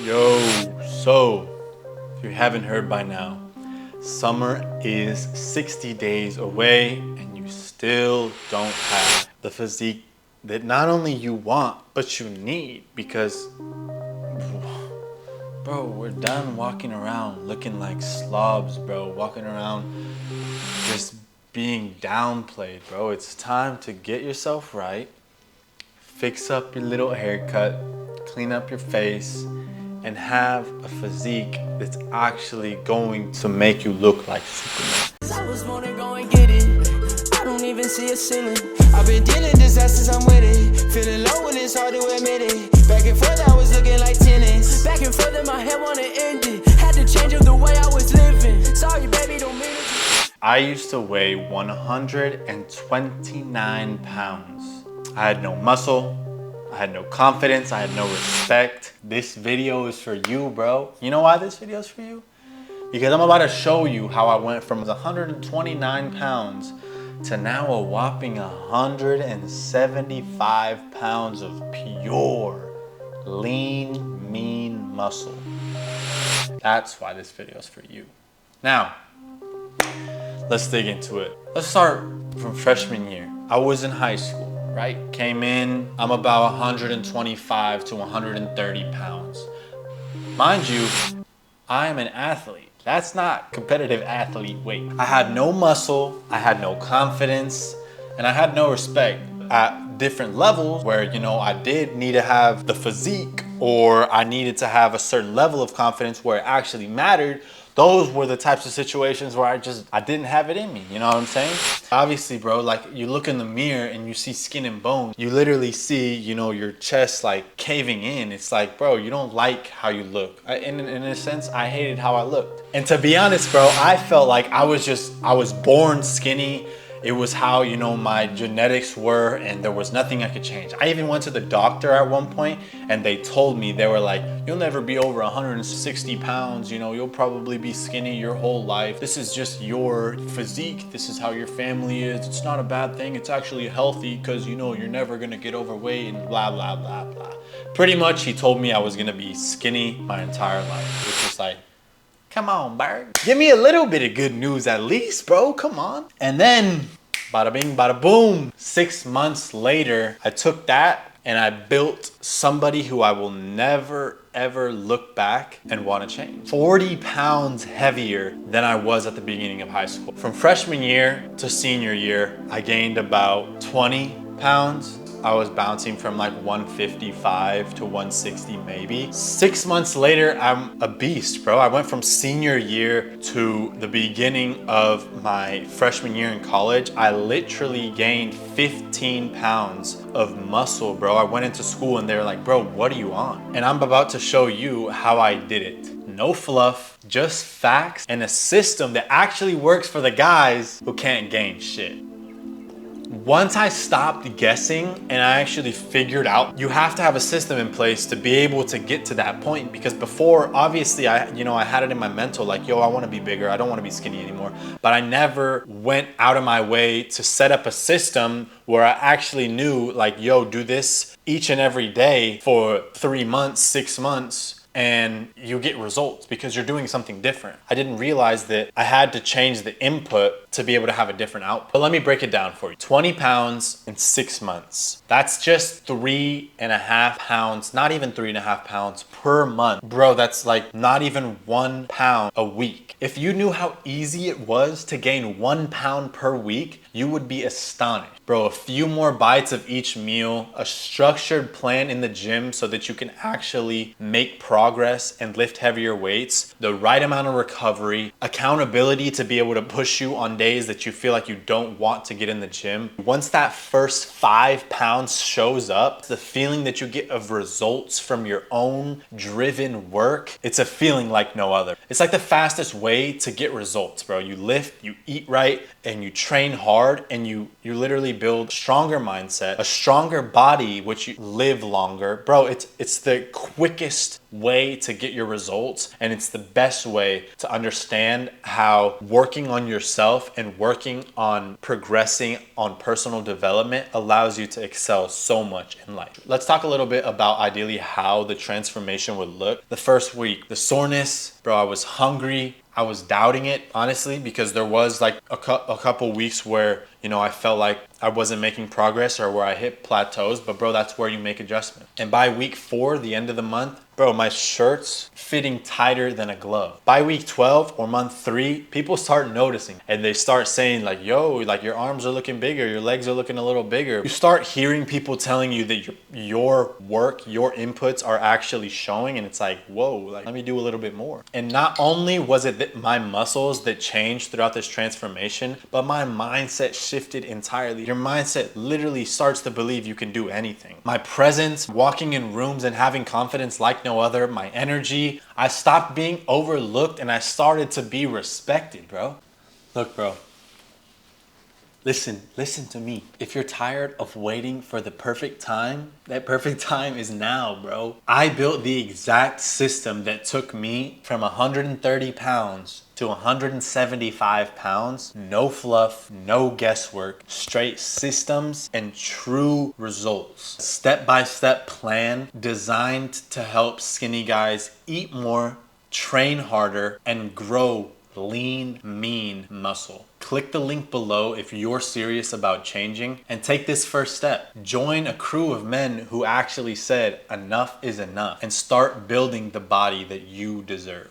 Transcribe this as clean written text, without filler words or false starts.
Yo, so if you haven't heard by now, summer is 60 days away and you still don't have the physique that not only you want, but you need because, bro, we're done walking around looking like slobs, bro. Walking around just being downplayed, bro. It's time to get yourself right, fix up your little haircut, clean up your face, and have a physique that's actually going to make you look like Superman. I was born to go and get it. I don't even see a ceiling. I've been dealing disasters, I'm with it. Feeling low when it's hard to admit it. Back and forth, I was looking like tennis. Back and forth in my head, wanna end it. Had to change up the way I was living. Sorry, baby, don't mean it. I used to weigh 129 pounds. I had no muscle. I had no confidence, I had no respect. This video is for you, bro. You know why this video is for you? Because I'm about to show you how I went from 129 pounds to now a whopping 175 pounds of pure, lean, mean muscle. That's why this video is for you. Now, let's dig into it. Let's start from freshman year. I was in high school. Right? Came in, I'm about 125 to 130 pounds. Mind you, I am an athlete. That's not competitive athlete weight. I had no muscle, I had no confidence, and I had no respect at different levels where, you know, I did need to have the physique or I needed to have a certain level of confidence where it actually mattered. Those were the types of situations where I didn't have it in me, you know what I'm saying? Obviously, bro, like you look in the mirror and you see skin and bones. You literally see, you know, your chest like caving in. It's like, bro, you don't like how you look. In a sense, I hated how I looked. And to be honest, bro, I felt like I was born skinny. It was how, you know, my genetics were and there was nothing I could change. I even went to the doctor at one point and they told me, they were like, you'll never be over 160 pounds, you know, you'll probably be skinny your whole life. This is just your physique. This is how your family is. It's not a bad thing. It's actually healthy because, you know, you're never gonna get overweight and blah, blah, blah, blah. Pretty much he told me I was gonna be skinny my entire life, which is like, come on, Bert. Give me a little bit of good news at least, bro. Come on. And then, bada bing, bada boom. 6 months later, I took that and I built somebody who I will never, ever look back and want to change. 40 pounds heavier than I was at the beginning of high school. From freshman year to senior year, I gained about 20 pounds. I was bouncing from like 155 to 160 maybe. 6 months later, I'm a beast, bro. I went from senior year to the beginning of my freshman year in college. I literally gained 15 pounds of muscle, bro. I went into school and they were like, bro, what are you on? And I'm about to show you how I did it. No fluff, just facts and a system that actually works for the guys who can't gain shit. Once I stopped guessing and I actually figured out, you have to have a system in place to be able to get to that point. Because before, obviously, I had it in my mental, like, yo, I want to be bigger. I don't want to be skinny anymore. But I never went out of my way to set up a system where I actually knew, like, yo, do this each and every day for 3 months, 6 months. And you get results because you're doing something different. I didn't realize that I had to change the input to be able to have a different output. But let me break it down for you. 20 pounds in 6 months. That's just 3.5 pounds, not even 3.5 pounds per month. Bro, that's like not even 1 pound a week. If you knew how easy it was to gain 1 pound per week, you would be astonished. Bro, a few more bites of each meal, a structured plan in the gym so that you can actually make progress and lift heavier weights, the right amount of recovery, accountability to be able to push you on days that you feel like you don't want to get in the gym. Once that first 5 pounds shows up, the feeling that you get of results from your own driven work, it's a feeling like no other. It's like the fastest way to get results, bro. You lift, you eat right, and you train hard, and you literally build a stronger mindset, a stronger body, which which you live longer. Bro, it's the quickest way to get your results, and it's the best way to understand how working on yourself and working on progressing on personal development allows you to excel so much in life. Let's talk a little bit about ideally how the transformation would look. The first week, the soreness, bro, I was hungry. I was doubting it, honestly, because there was like a couple weeks where, you know, I felt like I wasn't making progress or where I hit plateaus, but bro, that's where you make adjustment. And by week 4, the end of the month, bro, my shirt's fitting tighter than a glove. By week 12 or month 3, people start noticing and they start saying like, yo, like your arms are looking bigger, your legs are looking a little bigger. You start hearing people telling you that your work, your inputs are actually showing, and it's like, whoa, like let me do a little bit more. And not only was it my muscles that changed throughout this transformation, but my mindset shifted entirely. Your mindset literally starts to believe you can do anything. My presence, walking in rooms and having confidence like no other, my energy, I stopped being overlooked and I started to be respected, bro. Look, bro. Listen to me. If you're tired of waiting for the perfect time, that perfect time is now, bro. I built the exact system that took me from 130 pounds to 175 pounds. No fluff, no guesswork, straight systems and true results. Step-by-step plan designed to help skinny guys eat more, train harder, and grow lean, mean muscle. Click the link below if you're serious about changing, and take this first step. Join a crew of men who actually said enough is enough, and start building the body that you deserve.